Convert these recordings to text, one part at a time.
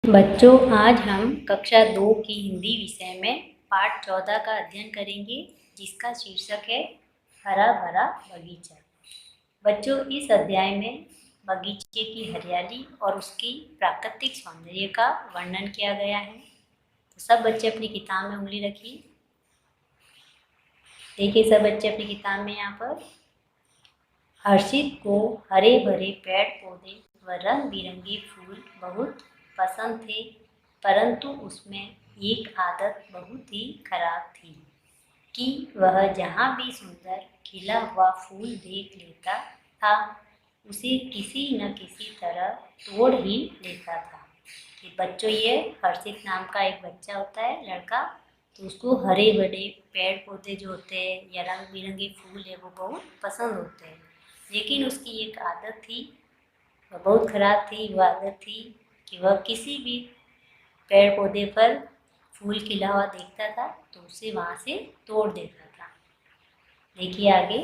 बच्चों, आज हम कक्षा 2 की हिंदी विषय में पाठ 14 का अध्ययन करेंगे, जिसका शीर्षक है हरा भरा बगीचा। बच्चों, इस अध्याय में बगीचे की हरियाली और उसकी प्राकृतिक सौंदर्य का वर्णन किया गया है। तो सब बच्चे अपनी किताब में उंगली रखिए। देखिए सब बच्चे अपनी किताब में यहाँ पर हर्षित को हरे भरे पेड़ पौधे व रंग बिरंगे फूल बहुत पसंद थे, परंतु उसमें एक आदत बहुत ही खराब थी कि वह जहाँ भी सुंदर खिला हुआ फूल देख लेता था, उसे किसी न किसी तरह तोड़ ही लेता था। कि बच्चों, ये हर्षित नाम का एक बच्चा होता है, लड़का, तो उसको हरे भरे पेड़ पौधे जो होते हैं या रंग बिरंगे फूल है वो बहुत पसंद होते हैं। लेकिन उसकी एक आदत थी, वह बहुत खराब थी। वह आदत थी कि वह किसी भी पेड़ पौधे पर फूल खिला हुआ देखता था तो उसे वहाँ से तोड़ देता था। देखिए आगे,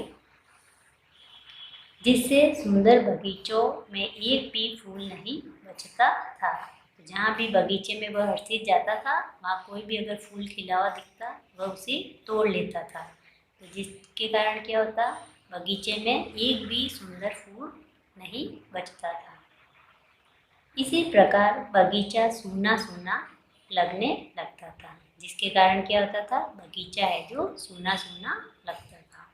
जिससे सुंदर बगीचों में एक भी फूल नहीं बचता था। तो जहाँ भी बगीचे में वह हर्षित जाता था, वहाँ कोई भी अगर फूल खिला हुआ दिखता वह उसे तोड़ लेता था। तो जिसके कारण क्या होता, बगीचे में एक भी सुंदर फूल नहीं बचता था। इसी प्रकार बगीचा सूना सूना लगने लगता था, जिसके कारण क्या होता था, बगीचा है जो सूना सूना लगता था।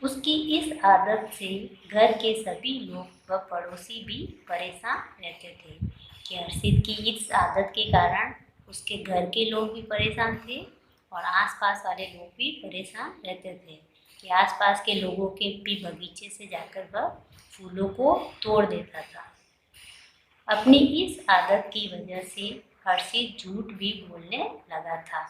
उसकी इस आदत से घर के सभी लोग व पड़ोसी भी परेशान रहते थे। कि हर्षित की इस आदत के कारण उसके घर के लोग भी परेशान थे और आसपास वाले लोग भी परेशान रहते थे कि आसपास के लोगों के भी बगीचे से जाकर वह फूलों को तोड़ देता था। अपनी इस आदत की वजह से हर्षित झूठ भी बोलने लगा था।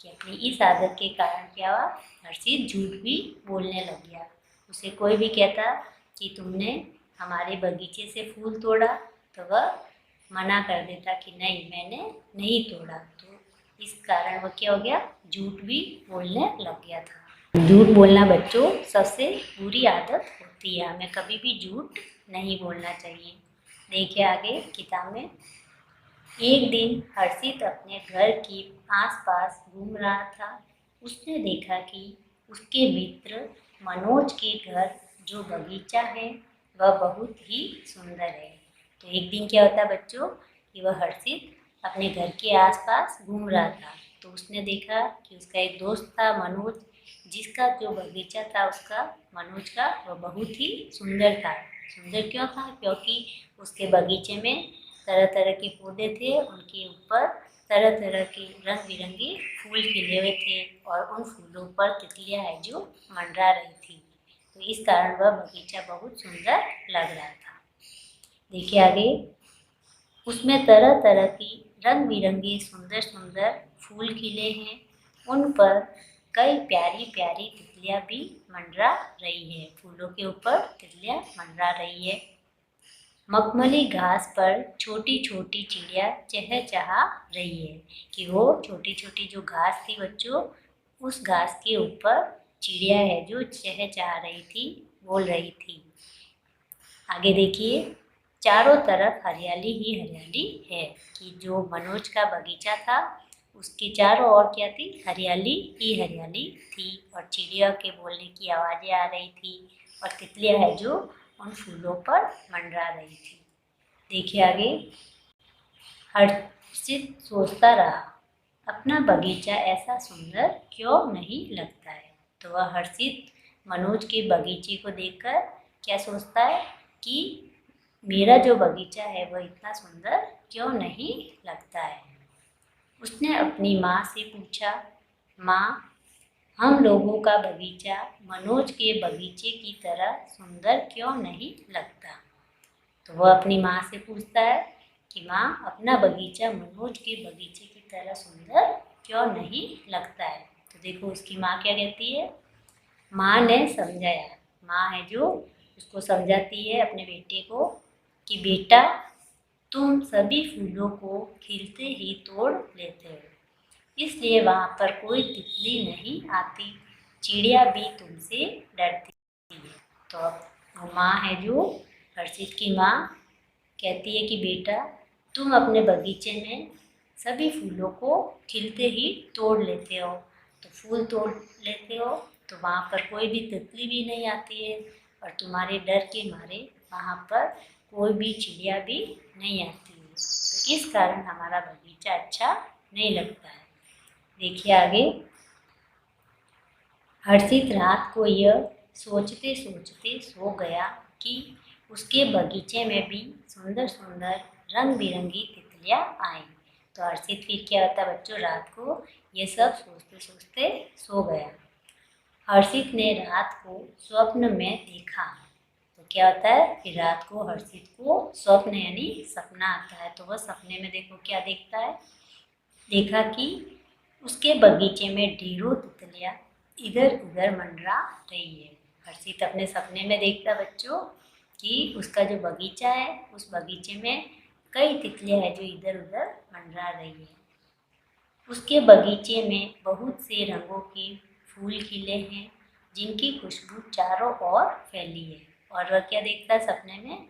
कि अपनी इस आदत के कारण क्या हुआ, हर्षित झूठ भी बोलने लग गया। उसे कोई भी कहता कि तुमने हमारे बगीचे से फूल तोड़ा, तो वह मना कर देता कि नहीं, मैंने नहीं तोड़ा। तो इस कारण वह क्या हो गया, झूठ भी बोलने लग गया था। झूठ बोलना बच्चों सबसे बुरी आदत होती है, हमें कभी भी झूठ नहीं बोलना चाहिए। देखिए आगे किताब में, एक दिन हर्षित अपने घर के आसपास घूम रहा था। उसने देखा कि उसके मित्र मनोज के घर जो बगीचा है वह बहुत ही सुंदर है। तो एक दिन क्या होता बच्चों कि वह हर्षित अपने घर के आसपास घूम रहा था, तो उसने देखा कि उसका एक दोस्त था मनोज, जिसका जो बगीचा था उसका, मनोज का, वह बहुत ही सुंदर था। सुंदर क्यों था, क्योंकि उसके बगीचे में तरह तरह के पौधे थे, उनके ऊपर तरह तरह के रंग बिरंगे फूल खिले हुए थे और उन फूलों पर तितलियां है जो मंडरा रही थी। तो इस कारण वह बगीचा बहुत सुंदर लग रहा था। देखिए आगे, उसमें तरह तरह की रंग बिरंगे सुंदर सुंदर फूल खिले हैं, उन पर कई प्यारी प्यारी तितलियां भी मंडरा रही है। फूलों के ऊपर तितलियां मंडरा रही है। मखमली घास पर छोटी छोटी चिड़िया चहचहा रही है। कि वो छोटी छोटी जो घास थी बच्चों, उस घास के ऊपर चिड़िया है जो चहचहा रही थी, बोल रही थी। आगे देखिए, चारों तरफ हरियाली ही हरियाली है। कि जो मनोज का बगीचा था उसके चारों ओर क्या थी, हरियाली ही हरियाली थी और चिड़िया के बोलने की आवाज़ें आ रही थी और तितलियां है जो उन फूलों पर मंडरा रही थी। देखिए आगे, हर्षित सोचता रहा, अपना बगीचा ऐसा सुंदर क्यों नहीं लगता है। तो वह हर्षित मनोज के बगीचे को देखकर क्या सोचता है कि मेरा जो बगीचा है वह इतना सुंदर क्यों नहीं लगता है। उसने अपनी माँ से पूछा, माँ, हम लोगों का बगीचा मनोज के बगीचे की तरह सुंदर क्यों नहीं लगता। तो वह अपनी माँ से पूछता है कि माँ, अपना बगीचा मनोज के बगीचे की तरह सुंदर क्यों नहीं लगता है। तो देखो उसकी माँ क्या कहती है, माँ ने समझाया, माँ है जो उसको समझाती है अपने बेटे को कि बेटा, तुम सभी फूलों को खिलते ही तोड़ लेते हो, इसलिए वहाँ पर कोई तितली नहीं आती, चिड़िया भी तुमसे डरती है। तो वो माँ है जो हर्षित की माँ कहती है कि बेटा, तुम अपने बगीचे में सभी फूलों को खिलते ही तोड़ लेते हो। तो फूल तोड़ लेते हो तो वहाँ पर कोई भी तितली भी नहीं आती है, और तुम्हारे डर के मारे वहाँ पर कोई भी चिड़िया भी नहीं आती है। तो इस कारण हमारा बगीचा अच्छा नहीं लगता है। देखिए आगे। हर्षित रात को यह सोचते सोचते सो गया कि उसके बगीचे में भी सुंदर सुंदर रंग बिरंगी तितलियाँ आई। तो हर्षित फिर क्या होता है बच्चों, रात को ये सब सोचते सोचते सो गया। हर्षित ने रात को स्वप्न में देखा। तो क्या होता है कि रात को हर्षित को स्वप्न यानी सपना आता है। तो वह सपने में देखो क्या देखता है, देखा कि उसके बगीचे में ढेरों तितलियाँ इधर उधर मंडरा रही है। हर्षित अपने सपने में देखता बच्चों कि उसका जो बगीचा है उस बगीचे में कई तितलियाँ हैं जो इधर उधर मंडरा रही है। उसके बगीचे में बहुत से रंगों के फूल खिले हैं जिनकी खुशबू चारों ओर फैली है। और वह क्या देखता है सपने में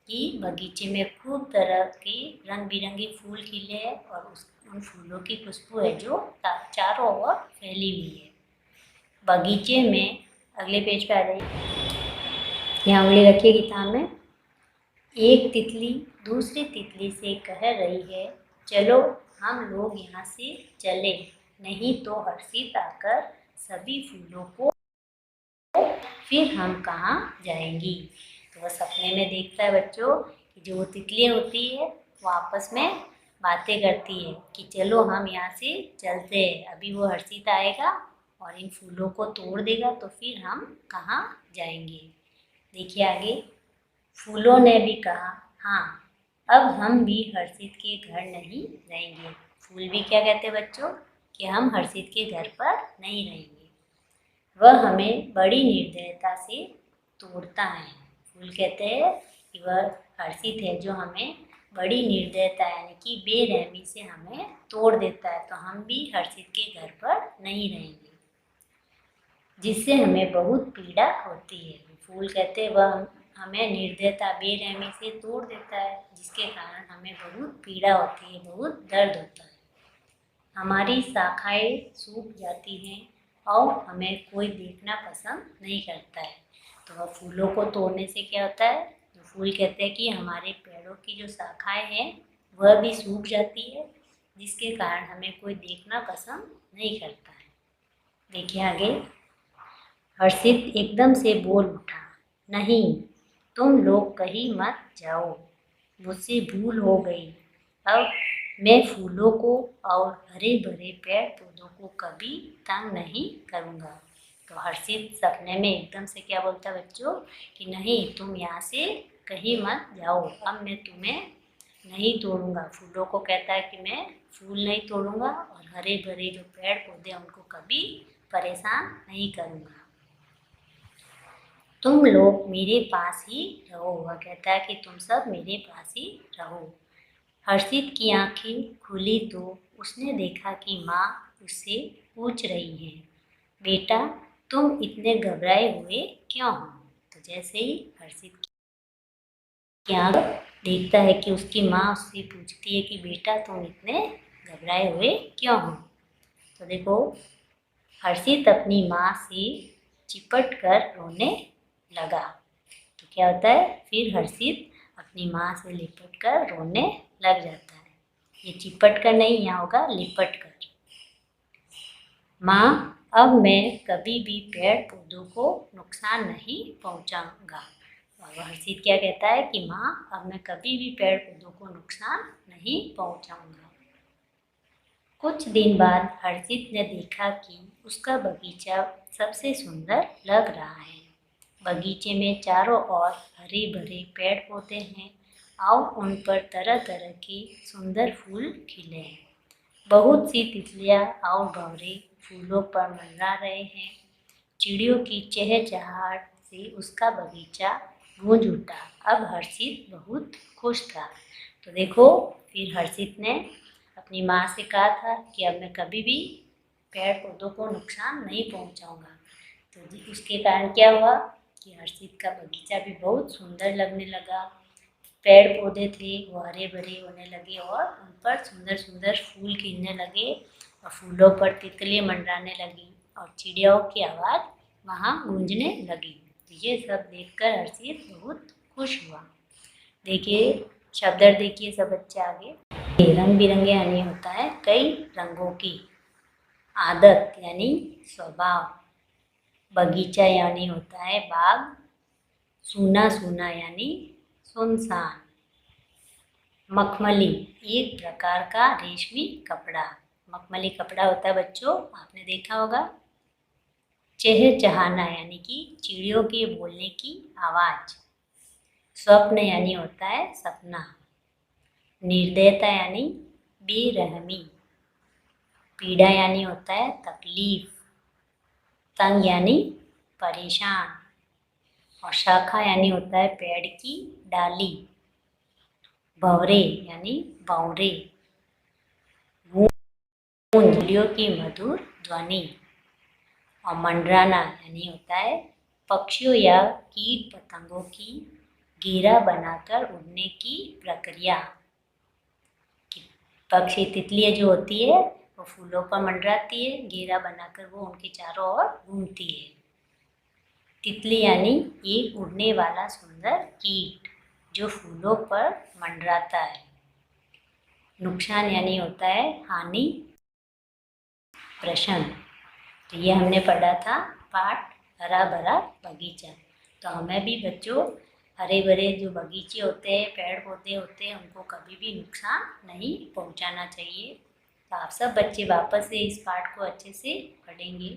कि बगीचे में खूब तरह के रंग बिरंगे फूल खिले हैं और उन फूलों की खुशबू है जो चारों ओर फैली हुई है। बगीचे में, अगले पेज पे आ जाइए, यहाँ उंगली रखिए किताब में। एक तितली दूसरी तितली से कह रही है, चलो हम लोग यहाँ से चले, नहीं तो हर्षित आकर सभी फूलों को फिर हम कहाँ जाएंगी। तो वह सपने में देखता है बच्चों कि जो वो तितलियाँ होती है वो आपस में बातें करती है कि चलो हम यहाँ से चलते हैं, अभी वो हर्षित आएगा और इन फूलों को तोड़ देगा तो फिर हम कहाँ जाएंगे। देखिए आगे। फूलों ने भी कहा, हाँ अब हम भी हर्षित के घर नहीं रहेंगे। फूल भी क्या कहते हैं बच्चों कि हम हर्षित के घर पर नहीं रहेंगे, वह हमें बड़ी निर्दयता से तोड़ता है। फूल कहते हैं कि वह हर्षित है जो हमें बड़ी निर्दयता यानी कि बेरहमी से हमें तोड़ देता है, तो हम भी हर्षित के घर पर नहीं रहेंगे, जिससे हमें बहुत पीड़ा होती है। फूल कहते हैं वह हमें निर्दयता बेरहमी से तोड़ देता है जिसके कारण हमें बहुत पीड़ा होती है, बहुत दर्द होता है। हमारी शाखाएं सूख जाती हैं और हमें कोई देखना पसंद नहीं करता है। तो वह फूलों को तोड़ने से क्या होता है, तो फूल कहते हैं कि हमारे पेड़ों की जो शाखाएं हैं वह भी सूख जाती है जिसके कारण हमें कोई देखना पसंद नहीं करता है। देखिए आगे। हर्षित एकदम से बोल उठा, नहीं तुम लोग कहीं मत जाओ, मुझसे भूल हो गई, अब मैं फूलों को और हरे भरे पेड़ पौधों को कभी तंग नहीं करूँगा। तो हर्षित सपने में एकदम से क्या बोलता है बच्चों कि नहीं तुम यहाँ से कहीं मत जाओ, अब मैं तुम्हें नहीं तोड़ूंगा। फूलों को कहता है कि मैं फूल नहीं तोड़ूंगा और हरे भरे जो पेड़ पौधे हैं उनको कभी परेशान नहीं करूँगा, तुम लोग मेरे पास ही रहो। वह कहता है कि तुम सब मेरे पास ही रहो। हर्षित की आंखें खुली तो उसने देखा कि माँ उससे पूछ रही है, बेटा तुम इतने घबराए हुए क्यों हो। तो जैसे ही हर्षित की आंख देखता है कि उसकी माँ उससे पूछती है कि बेटा तुम इतने घबराए हुए क्यों हो, तो देखो हर्षित अपनी माँ से चिपट कर रोने लगा। तो क्या होता है फिर हर्षित अपनी माँ से लिपट कर रोने लग जाता है। ये चिपट कर नहीं, यहाँ होगा लिपट कर। माँ अब मैं कभी भी पेड़ पौधों को नुकसान नहीं पहुँचाऊँगा। और हर्षित क्या कहता है कि माँ अब मैं कभी भी पेड़ पौधों को नुकसान नहीं पहुँचाऊँगा। कुछ दिन बाद हर्षित ने देखा कि उसका बगीचा सबसे सुंदर लग रहा है। बगीचे में चारों ओर हरे भरे पेड़ पौधे हैं और उन पर तरह तरह के सुंदर फूल खिले हैं। बहुत सी तितलियाँ और भंवरे फूलों पर मंडरा रहे हैं। चिड़ियों की चहचहाहट से उसका बगीचा गूंज उठा। अब हर्षित बहुत खुश था। तो देखो फिर हर्षित ने अपनी माँ से कहा था कि अब मैं कभी भी पेड़ पौधों को नुकसान नहीं पहुँचाऊँगा। तो उसके कारण क्या हुआ कि हर्षित का बगीचा भी बहुत सुंदर लगने लगा। पेड़ पौधे थे वो हरे भरे होने लगे और उन पर सुंदर सुंदर फूल खिलने लगे और फूलों पर तितलियाँ मंडराने लगी और चिड़ियाओं की आवाज़ वहाँ गूंजने लगी। तो ये सब देखकर हर्षित बहुत खुश हुआ। देखिए शब्द देखिए सब बच्चे आगे। रंग बिरंगे यानी होता है कई रंगों की, आदत यानी स्वभाव, बगीचा यानी होता है बाग, सूना सूना यानी सुनसान, मखमली एक प्रकार का रेशमी कपड़ा, मखमली कपड़ा होता है बच्चों, आपने देखा होगा। चहचहाना यानी कि चिड़ियों के बोलने की आवाज़, स्वप्न यानी होता है सपना, निर्दयता यानी बेरहमी, पीड़ा यानी होता है तकलीफ, तंग यानी परेशान और शाखा यानी होता है पेड़ की डाली, भंवरे यानी भंवरे, गूंजलियों की मधुर ध्वनि और मंडराना यानी होता है पक्षियों या कीट पतंगों की घेरा बनाकर उड़ने की प्रक्रिया। पक्षी तितलियाँ जो होती है वो फूलों पर मंडराती है, घेरा बनाकर वो उनके चारों ओर घूमती है। तितली यानी एक उड़ने वाला सुंदर कीट जो फूलों पर मंडराता है। नुकसान यानी होता है हानि, प्रश्न। तो ये हमने पढ़ा था पाठ हरा भरा बगीचा। तो हमें भी बच्चों हरे भरे जो बगीचे होते हैं, पेड़ पौधे होते हैं, उनको कभी भी नुकसान नहीं पहुंचाना चाहिए। तो आप सब बच्चे वापस से इस पाठ को अच्छे से पढ़ेंगे।